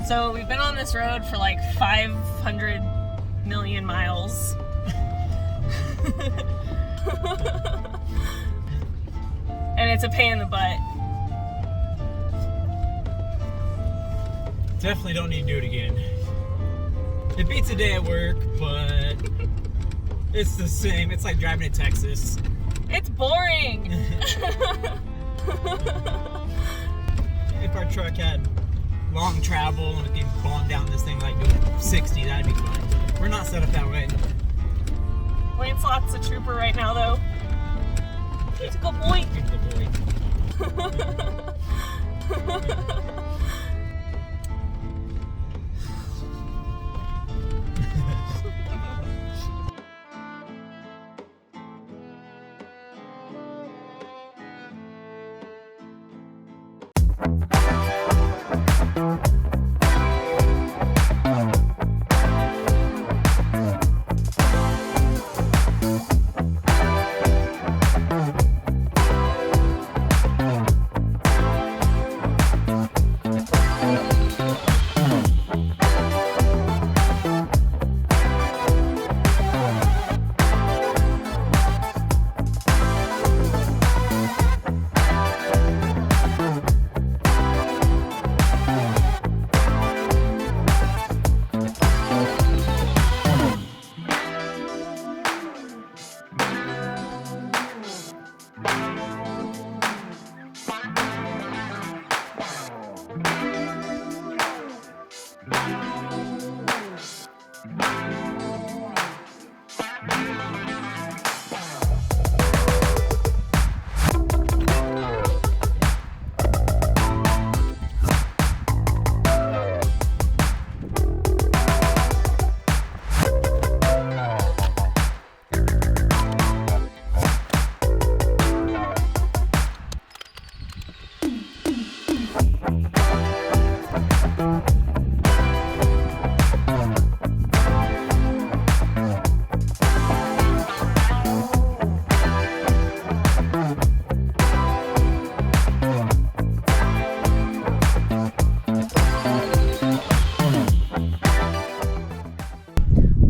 So we've been on this road for like 500 million miles. And it's a pain in the butt. Definitely don't need to do it again. It beats a day at work, but it's the same. It's like driving to Texas. It's boring. If our truck had long travel and we could bomb down this thing like doing 60, that'd be fun. We're not set up that way. Lancelot's a trooper right now, though. He's a good boy. He's a good boy.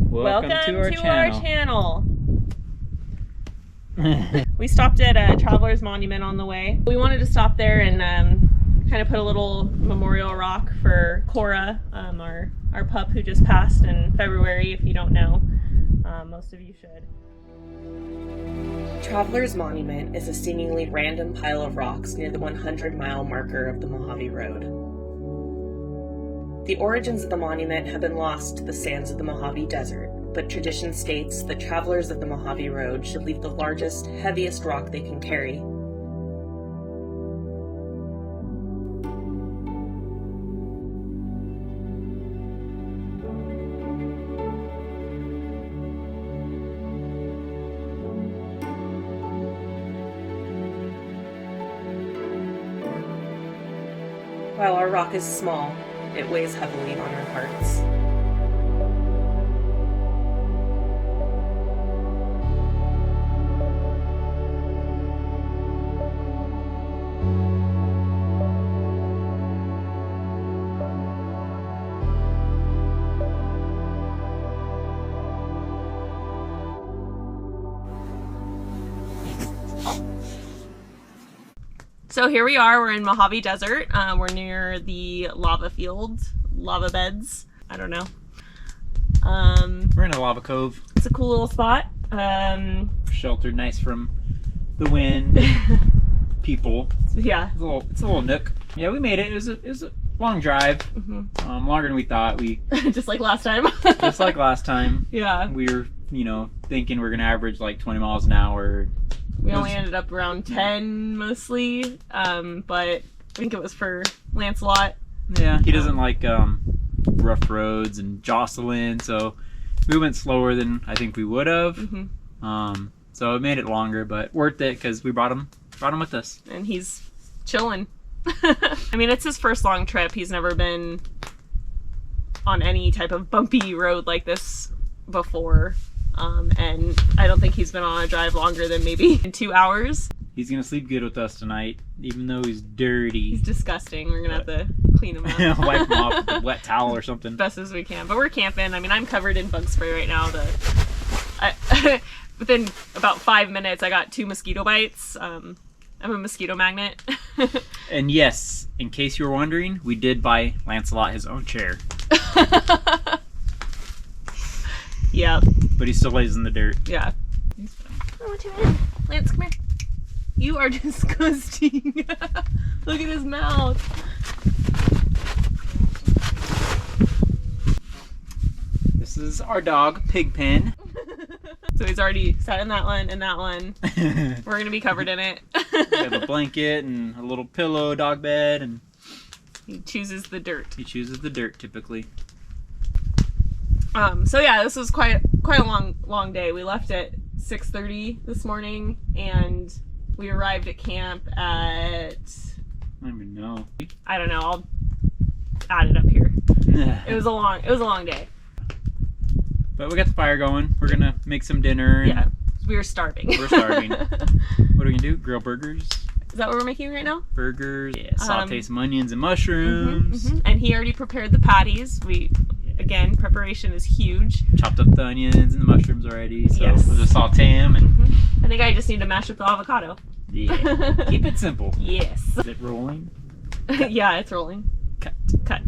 Welcome to our channel. We stopped at a Traveler's Monument on the way. We wanted to stop there and kind of put a little memorial rock for Quorra, our pup who just passed in February. If you don't know, most of you should. Traveler's Monument is a seemingly random pile of rocks near the 100-mile marker of the Mojave Road. The origins of the monument have been lost to the sands of the Mojave Desert, but tradition states that travelers of the Mojave Road should leave the largest, heaviest rock they can carry. While our rock is small, it weighs heavily on our hearts. So here we are, we're in Mojave Desert. We're near the lava fields, lava beds, I don't know. We're in a lava cove. It's a cool little spot. Sheltered nice from the wind, people. Yeah. It's a little nook. Yeah, we made it. It was a long drive. Mm-hmm. Longer than we thought. Just like last time. Just like last time. Yeah. We were, thinking we're gonna average like 20 miles an hour. We only ended up around 10 mostly, but I think it was for Lancelot. Yeah, he doesn't like rough roads and jostling, so we went slower than I think we would have. Mm-hmm. So it made it longer, but worth it because we brought him with us. And he's chilling. I mean, it's his first long trip. He's never been on any type of bumpy road like this before. And I don't think he's been on a drive longer than maybe 2 hours. He's gonna sleep good with us tonight, even though he's dirty. He's disgusting. We're gonna have to clean them up. Wipe them off with a wet towel or something. Best as we can. But we're camping. I mean, I'm covered in bug spray right now. Within about 5 minutes, I got 2 mosquito bites. I'm a mosquito magnet. And yes, in case you were wondering, we did buy Lancelot his own chair. Yeah. But he still lays in the dirt. Yeah. Oh, what you in? Lance, come here. You are disgusting. Look at his mouth. This is our dog, Pigpen. So he's already sat in that one and that one. We're going to be covered in it. We have a blanket and a little pillow, dog bed, and he chooses the dirt. he chooses the dirt typically. So yeah, this was quite a long day. We left at 6:30 this morning, and we arrived at camp at, I don't even know. I don't know, I'll add it up here. It was a long day. But we got the fire going. We're gonna make some dinner. And Yeah, we were starving. we're starving. What are we gonna do? Grill burgers? Is that what we're making right now? Burgers. Yeah, saute some onions and mushrooms. And he already prepared the patties. Again, preparation is huge. Chopped up the onions and the mushrooms already. So Yes. we'll just saute them and I think I just need to mash up the avocado. yeah. Keep it simple. Yes. Is it rolling? Yeah, it's rolling. Cut.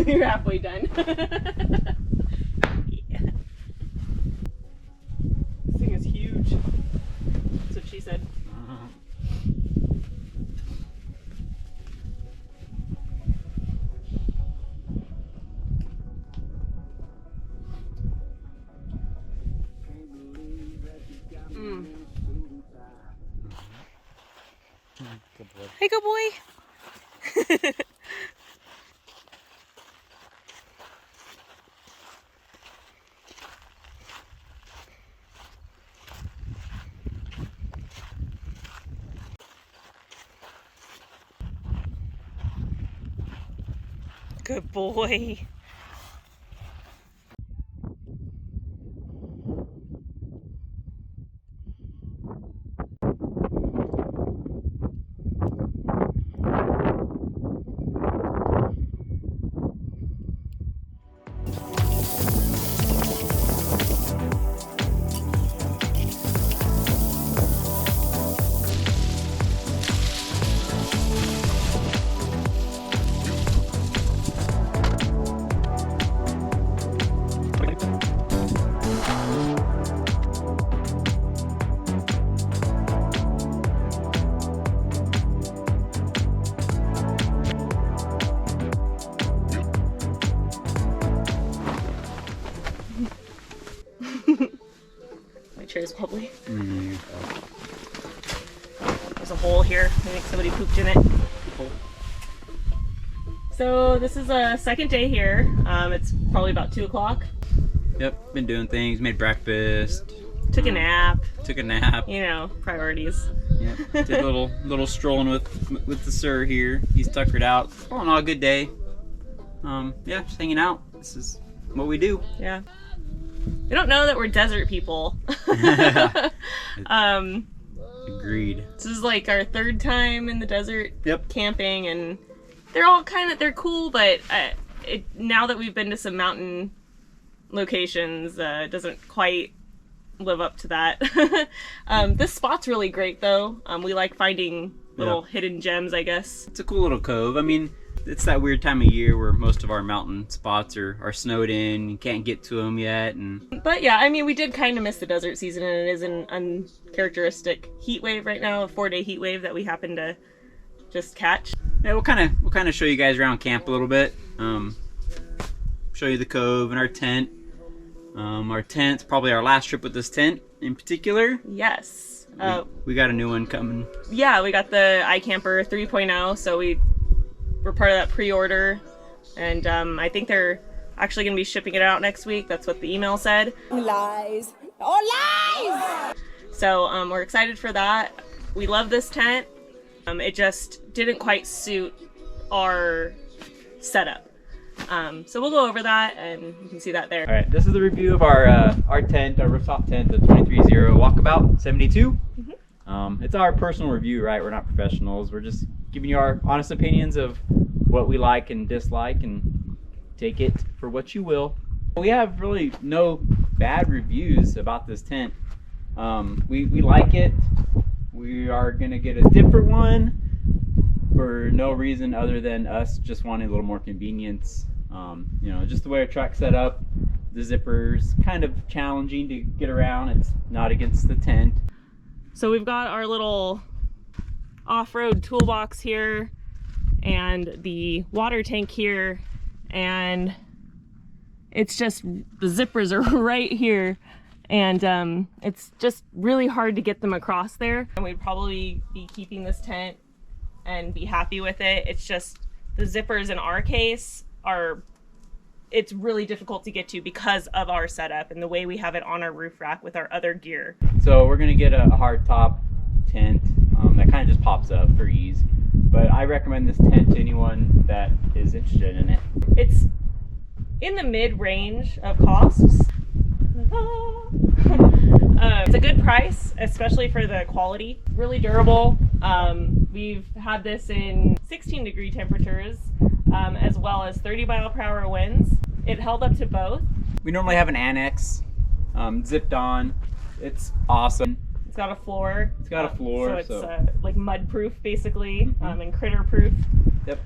You're halfway done. Yeah. This thing is huge. That's what she said. Good boy. Hey, good boy. Good boy. My chair's wobbly. There's a hole here. I think somebody pooped in it. So this is a second day here. It's probably about 2 o'clock. Yep, been doing things, made breakfast. Took a nap. Took a nap. You know, priorities. Yeah, did a little strolling with the sir here. He's tuckered out. All in all, a good day. Yeah, just hanging out. This is what we do. Yeah. They don't know that we're desert people. Agreed. This is like our 3rd time in the desert camping, and they're all they're cool, but now that we've been to some mountain locations. Doesn't quite live up to that. This spot's really great though. We like finding little hidden gems, I guess. It's a cool little cove. I mean, it's that weird time of year where most of our mountain spots are snowed in. You can't get to them yet. But yeah, I mean, we did kind of miss the desert season, and it is an uncharacteristic heat wave right now, a 4-day heat wave that we happen to just catch. Yeah, we'll kind of show you guys around camp a little bit. Show you the cove and our tent. Our tent's probably our last trip with this tent in particular. Yes. We got a new one coming. Yeah, we got the iKamper 3.0, so we're part of that pre-order, and I think they're actually going to be shipping it out next week. That's what the email said. Lies. Oh, lies! So we're excited for that. We love this tent. It just didn't quite suit our setup. So we'll go over that, and you can see that there. All right, this is the review of our tent, our rooftop tent, the 23Zero Walkabout 72. It's our personal review, right? We're not professionals. We're just giving you our honest opinions of what we like and dislike, and take it for what you will. We have really no bad reviews about this tent. We like it. We are gonna get a different one for no reason other than us just wanting a little more convenience. You know, just the way our truck's set up, the zipper's kind of challenging to get around. It's not against the tent. So we've got our little off-road toolbox here and the water tank here, and it's just, the zippers are right here, and it's just really hard to get them across there. And we'd probably be keeping this tent and be happy with it. It's just the zippers in our case it's really difficult to get to because of our setup and the way we have it on our roof rack with our other gear. So we're gonna get a hard top tent that kind of just pops up for ease. But I recommend this tent to anyone that is interested in it. It's in the mid-range of costs. It's a good price, especially for the quality. Really durable. We've had this in 16-degree temperatures, as well as 30-mile-per-hour winds. It held up to both. We normally have an annex, zipped on. It's awesome. It's got a floor. It's got a floor, so it's like mud-proof, basically, and critter-proof. Yep.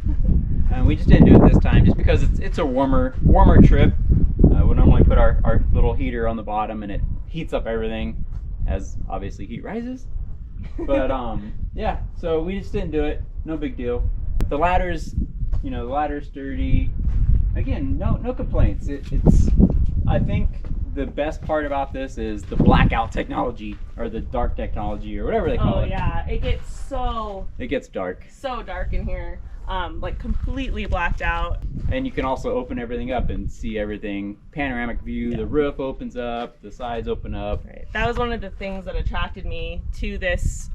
And we just didn't do it this time, just because it's a warmer trip. We normally put our little heater on the bottom, and it heats up everything as obviously heat rises. But yeah, so we just didn't do it. No big deal. The ladder's, you know, the ladder's sturdy. Again, no complaints. It's I think the best part about this is the blackout technology, or the dark technology, or whatever they call it. Oh yeah, it gets dark. So dark in here. Like completely blacked out. And you can also open everything up and see everything. Panoramic view, the roof opens up, the sides open up. Right. That was one of the things that attracted me to this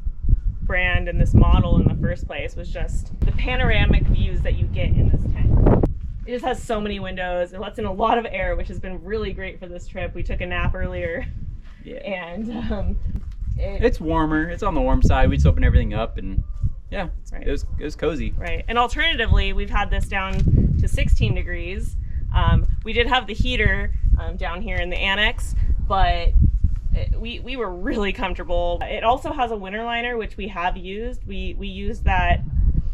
brand and this model in the first place, was just the panoramic views that you get in this tent. It just has so many windows. It lets in a lot of air, which has been really great for this trip. We took a nap earlier. Yeah. And it's warmer. It's on the warm side. We just open everything up, and yeah, right. it was cozy. Right. And alternatively, we've had this down to 16 degrees. We did have the heater down here in the annex, but we were really comfortable. It also has a winter liner, which we have used. We used that,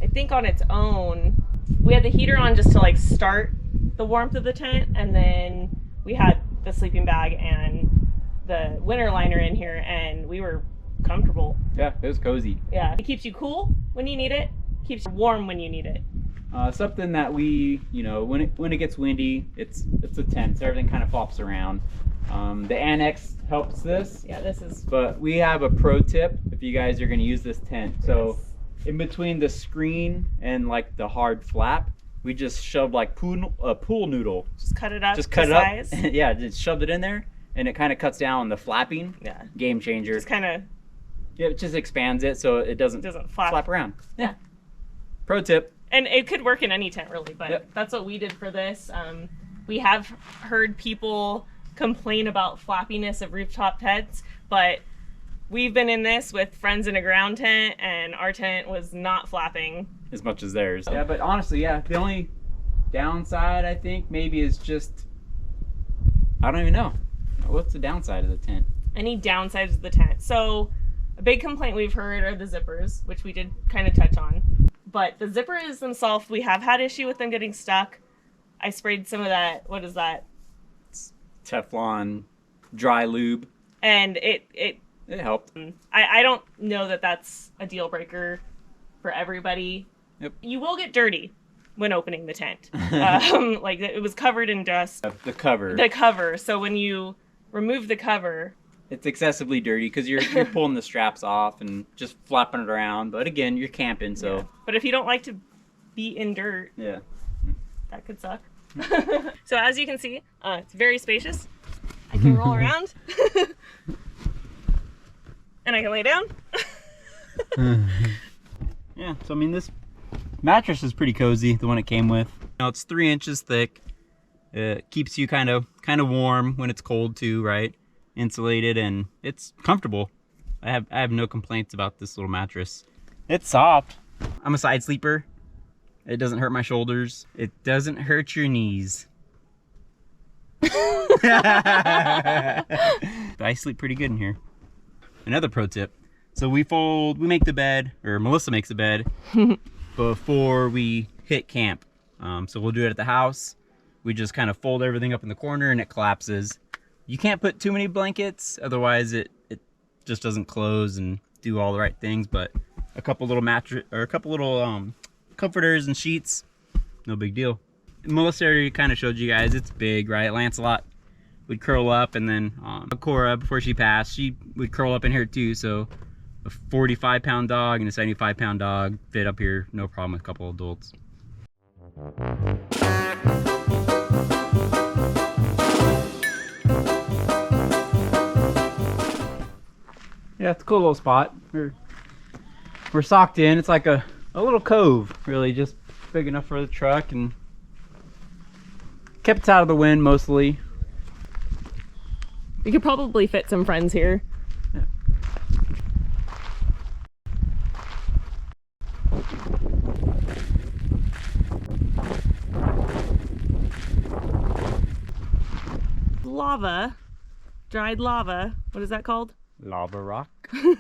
I think, on its own. We had the heater on just to like start the warmth of the tent, and then we had the sleeping bag and the winter liner in here, and we were comfortable. Yeah, it was cozy. Yeah, it keeps you cool when you need it, keeps you warm when you need it. Something that we, you know, when it gets windy, it's a tent, so everything kind of flops around. The annex helps this. Yeah, this is. But we have a pro tip if you guys are going to use this tent. So in between the screen and like the hard flap, we just shoved like a pool noodle. Just cut it up. Just cut it size. up. Yeah, just shoved it in there, and it kind of cuts down the flapping. Yeah. Game changer. Just kind of. Yeah, it just expands it so it doesn't flap around. Yeah. Pro tip. And it could work in any tent really, but that's what we did for this. We have heard people complain about flappiness of rooftop tents, but we've been in this with friends in a ground tent, and our tent was not flapping as much as theirs. Yeah, but honestly, yeah, the only downside I think maybe is just I don't even know. What's the downside of the tent? Any downsides of the tent? So a big complaint we've heard are the zippers, which we did kind of touch on. But the zippers themselves, we have had issue with them getting stuck. I sprayed some of that, what is that? It's Teflon dry lube. And it helped. I don't know that that's a deal breaker for everybody. Yep. You will get dirty when opening the tent. Like it was covered in dust. The cover. The cover. So when you remove the cover, it's excessively dirty because you're pulling the straps off and just flapping it around. But again, you're camping, so. Yeah. But if you don't like to be in dirt, yeah, that could suck. So as you can see, it's very spacious. I can roll around, and I can lay down. Yeah, so I mean, this mattress is pretty cozy, the one it came with. You know, it's 3 inches thick. It keeps you kind of warm when it's cold too, right? Insulated, and it's comfortable. I have no complaints about this little mattress. It's soft. I'm a side sleeper. It doesn't hurt my shoulders. It doesn't hurt your knees. I sleep pretty good in here. Another pro tip. So we make the bed, or Melissa makes the bed before we hit camp. So we'll do it at the house. We just kind of fold everything up in the corner and it collapses. You can't put too many blankets, otherwise it just doesn't close and do all the right things. But a couple little comforters and sheets, no big deal. Melissa already kind of showed you guys, it's big, right? Lancelot would curl up, and then Quorra, before she passed, she would curl up in here too. So a 45-pound dog and a 75-pound dog fit up here, no problem with a couple adults. Yeah, it's a cool little spot. We're socked in. It's like a little cove, really, just big enough for the truck, and kept it out of the wind mostly. We could probably fit some friends here. Yeah. Lava, dried lava. What is that called? Lava rock. Come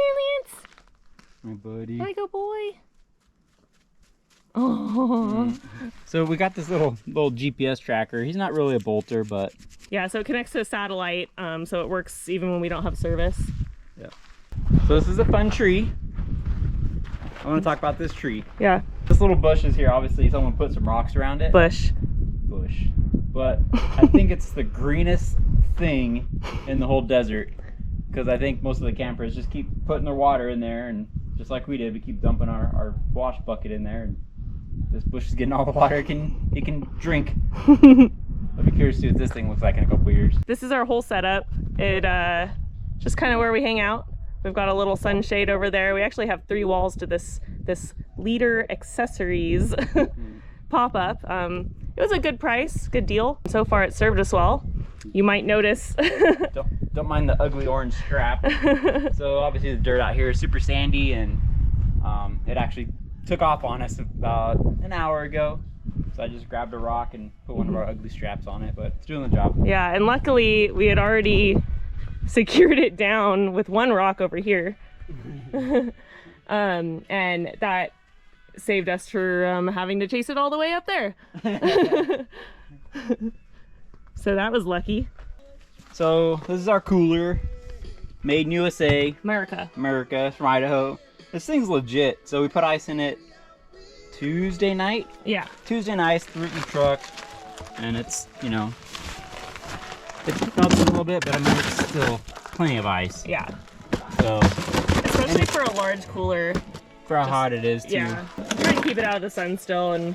here, Lance. My buddy. There you go, boy. Oh. So we got this little GPS tracker. He's not really a bolter, but Yeah, so it connects to a satellite, so it works even when we don't have service. yeah. So this is a fun tree. I want to talk about this tree. Yeah. This little bush is here. Obviously, someone put some rocks around it. Bush. But I think it's the greenest thing in the whole desert, because I think most of the campers just keep putting their water in there, and just like we did, we keep dumping our wash bucket in there, and this bush is getting all the water it can drink. I'll be curious to see what this thing looks like in a couple years. This is our whole setup. It just kind of where we hang out. We've got a little sunshade over there. We actually have 3 walls to this leader accessories pop-up. It was a good price, good deal. So far it served us well. You might notice. don't mind the ugly orange strap. So obviously the dirt out here is super sandy, and it actually took off on us about an hour ago. So I just grabbed a rock and put one of our ugly straps on it, but it's doing the job. Yeah, and luckily we had already secured it down with one rock over here. And that saved us for having to chase it all the way up there. So that was lucky. So this is our cooler, made in USA. America. It's from Idaho. This thing's legit. So we put ice in it Tuesday night. Yeah. Tuesday night, threw it in the truck, and it's, you know, it's melted a little bit, but I mean, it's still plenty of ice. Yeah. So, especially for a large cooler. For how hot it is too. Yeah. Try and keep it out of the sun still, and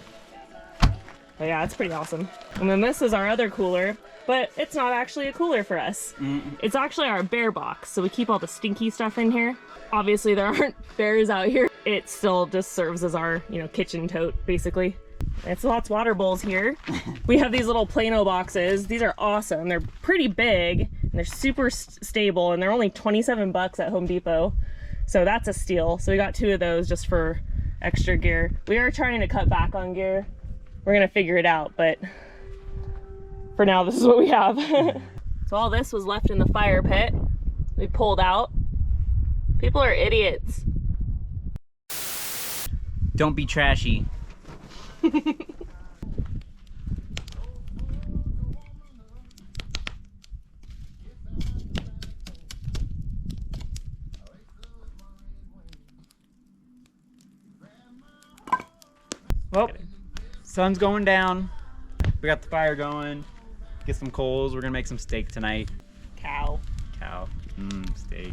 but yeah, it's pretty awesome. And then this is our other cooler, but it's not actually a cooler for us. It's actually our bear box, so we keep all the stinky stuff in here. Obviously there aren't bears out here. It still just serves as our, you know, kitchen tote, basically. It's lots of water bowls here. We have these little Plano boxes. These are awesome. They're pretty big. And they're super stable, and they're only 27 bucks at Home Depot. So that's a steal. So we got 2 of those just for extra gear. We are trying to cut back on gear. We're gonna figure it out, but for now, this is what we have. So all this was left in the fire pit. We pulled out. People are idiots. Don't be trashy. Well, sun's going down. We got the fire going. Get some coals. We're gonna make some steak tonight. Cow. Steak.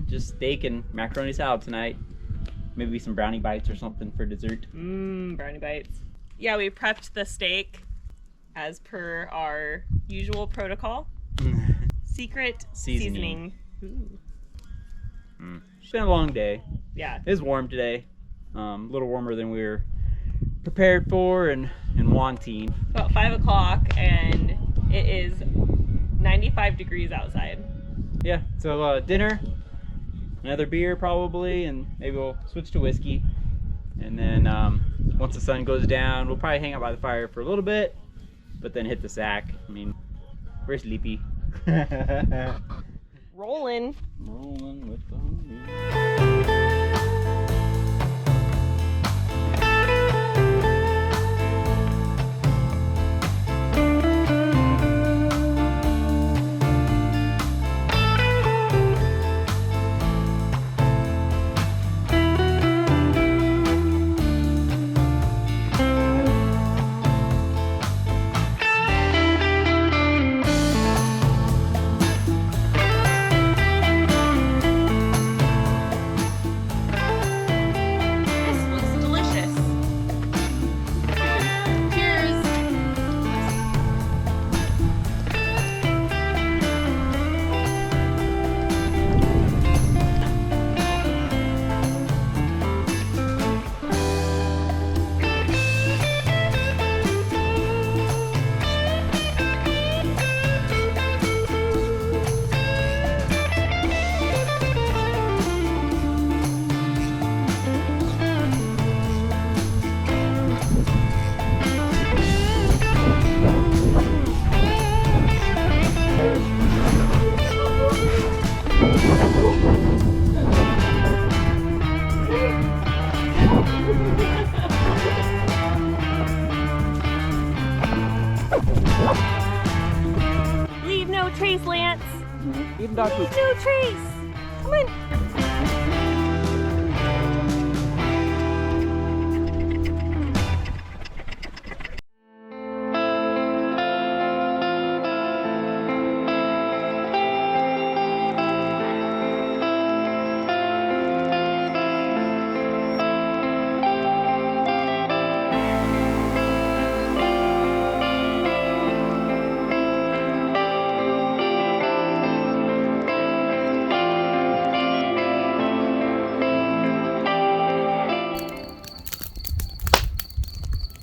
Just steak and macaroni salad tonight. Maybe some brownie bites or something for dessert. Brownie bites. Yeah, we prepped the steak as per our usual protocol. Secret seasoning. Ooh. It's been a long day. Yeah. It was warm today. A little warmer than we were prepared for and wanting. About 5 o'clock, and it is 95 degrees outside. Yeah, so dinner, another beer probably, and maybe we'll switch to whiskey. And then once the sun goes down, we'll probably hang out by the fire for a little bit, but then hit the sack. I mean, we're sleepy. Rolling. Rolling with the homies. Leave no trace, Lance. Leave no trace. Come on.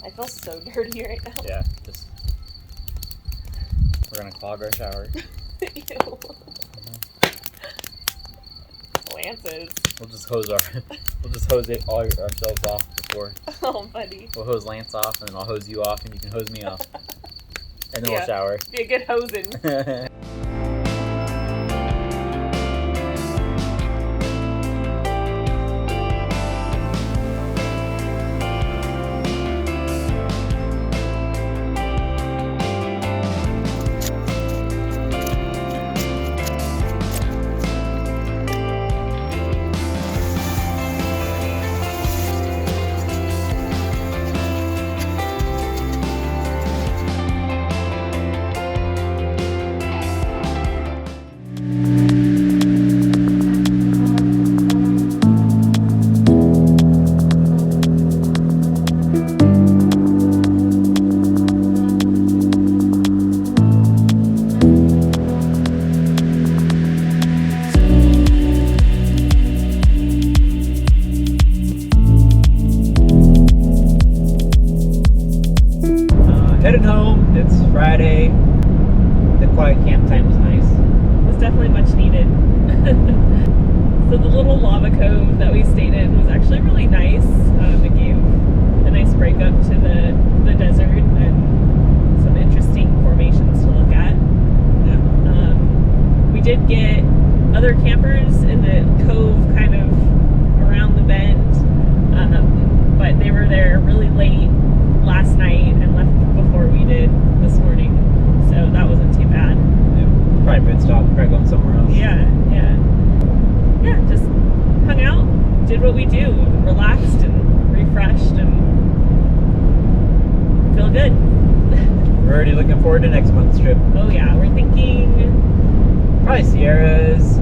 I feel so dirty right now. Yeah, just we're gonna clog our shower. Ew. Lance's. We'll just hose all ourselves off before. Oh, buddy. We'll hose Lance off, and then I'll hose you off, and you can hose me off, and then Yeah. we'll shower. Be a good hosing. Headed home. It's Friday. The quiet camp time was nice. little lava cove that we stayed in was actually really nice. It gave a nice break up to the desert and some interesting formations to look at. Yeah. We did get other campers in the cove kind of around the bend, but they were there really late last night and left before we did this morning, so that wasn't too bad. Yeah. Probably good stop. Probably going somewhere else. Yeah, just hung out, did what we do, relaxed and refreshed and feel good. We're already looking forward to next month's trip. Oh yeah, we're thinking Probably Sierras.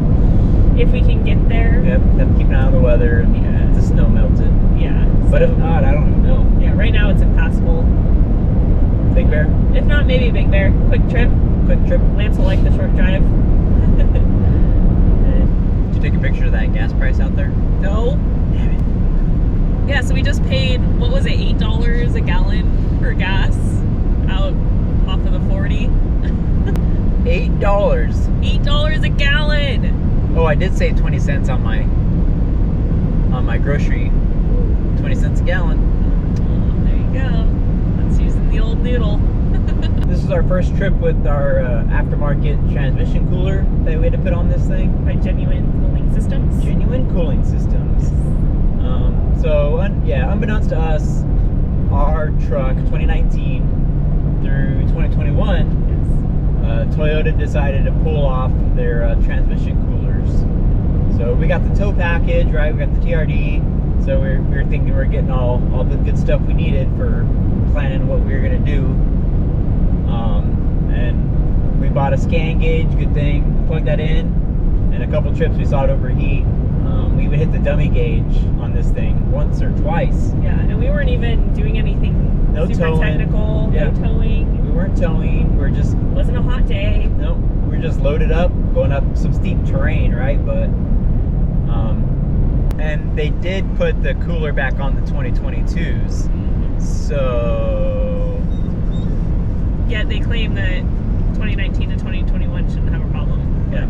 if we can get there. Yep. Have to keep an eye on the weather and Yeah. the snow melted. Yeah. But so- if not, I don't even know. yeah, right now it's impassable. Big Bear. If not, maybe Big Bear. Quick trip. Quick trip. Lance will like the short drive. Did you take a picture of that gas price out there? No. Damn it. Yeah, so we just paid, what was it, $8 a gallon for gas out off of the 40. $8. $8 a gallon. Oh, I did save 20 cents on my grocery. 20 cents a gallon. Oh, there you go. That's using the old noodle. This is our first trip with our aftermarket transmission cooler that we had to put on this thing. By Genuine Cooling Systems. Genuine cooling systems. Unbeknownst to us, our truck 2019 through 2021, Toyota decided to pull off their transmission coolers. So we got the tow package, right? We got the TRD. So we were thinking we're getting all the good stuff we needed for planning what we were gonna do. And we bought a scan gauge, good thing. Plugged that in, and a couple trips we saw it overheat. We even hit the dummy gauge on this thing once or twice. Yeah, and we weren't even doing anything No super towing. technical, Yeah. no towing. We weren't towing. We're just Wasn't a hot day. nope. We're just loaded up, going up some steep terrain, right? But and they did put the cooler back on the 2022s. So Yet they claim that 2019 and 2021 shouldn't have a problem. yeah.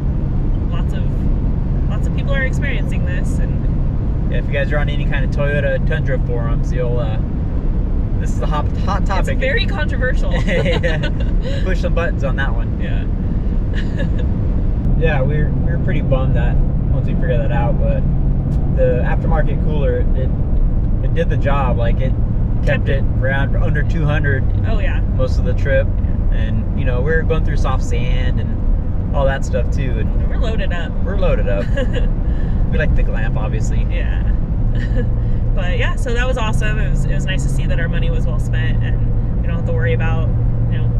Lots of people are experiencing this, and Yeah, if you guys are on any kind of Toyota Tundra forums, you'll this is a hot topic. it's very controversial. Yeah. Push some buttons on that one. Yeah. Yeah, we were pretty bummed that once we figured that out, but the aftermarket cooler it did the job. Like it kept it around under 200 Oh yeah. most of the trip, and we were going through soft sand and all that stuff too, and We're loaded up. we're loaded up. We like the glamp, obviously. Yeah. But yeah, so that was awesome. It was nice to see that our money was well spent, and we don't have to worry about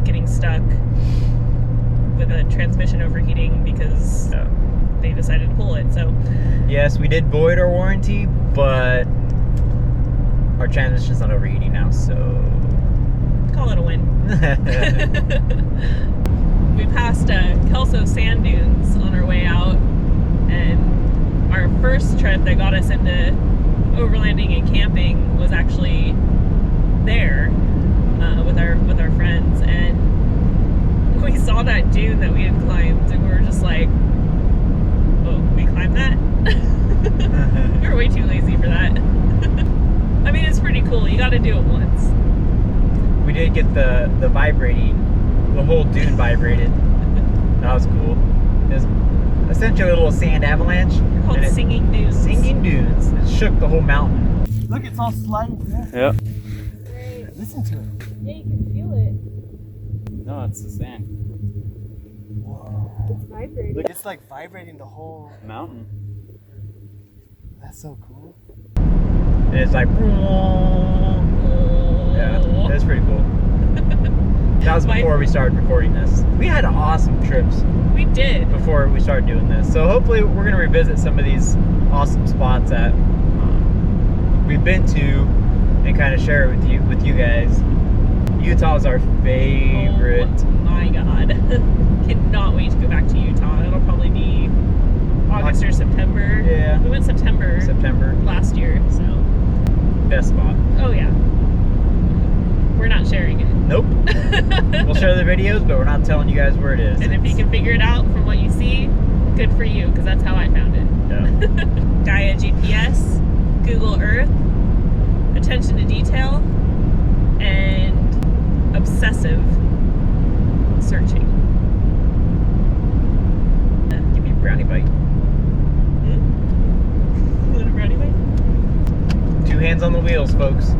getting stuck with a transmission overheating because they decided to pull it. So Yes, we did void our warranty, but our transmission's not overheating now, so call it a win. We passed Kelso sand dunes on our way out, and our first trip that got us into overlanding and camping was actually there with our friends, and we saw that dune that we had climbed, and we were just like, "Oh, we climbed that?" We were way too lazy for that. I mean, it's pretty cool. You got to do it once. we did get the vibrating, the whole dune vibrated. That was cool. It was essentially a little sand avalanche. They're called and it- singing dunes. Singing dunes. It shook the whole mountain. Look, it's all sliding. Yep. Listen to it. Yeah, you can feel it. No, it's the sand. Whoa. It's vibrating. Look, it's like vibrating the whole. Mountain. That's so cool. And it's like, yeah, that's pretty cool. That was before we started recording this. We had awesome trips We did. before we started doing this. So hopefully we're gonna revisit some of these awesome spots that we've been to and kind of share it with you guys. Utah is our favorite. Oh my god. Cannot wait to go back to Utah. It'll probably be August or September. Yeah. We went September last year, so. Best spot. Oh yeah. We're not sharing it. Nope. We'll share the videos, but we're not telling you guys where it is. And if you can figure it out from what you see, good for you, because that's how I found it. Yeah. Gaia GPS, Google Earth, attention to detail, and obsessive searching. Give me a brownie bite. You want a brownie bite? 2 hands on the wheels, folks.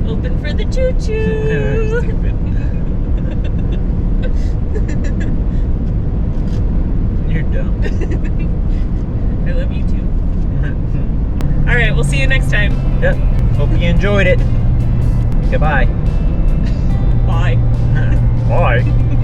Open for the choo-choo! Stupid. You're dumb. I love you too. Alright, we'll see you next time. Yep. Hope you enjoyed it. Goodbye. Bye. Bye.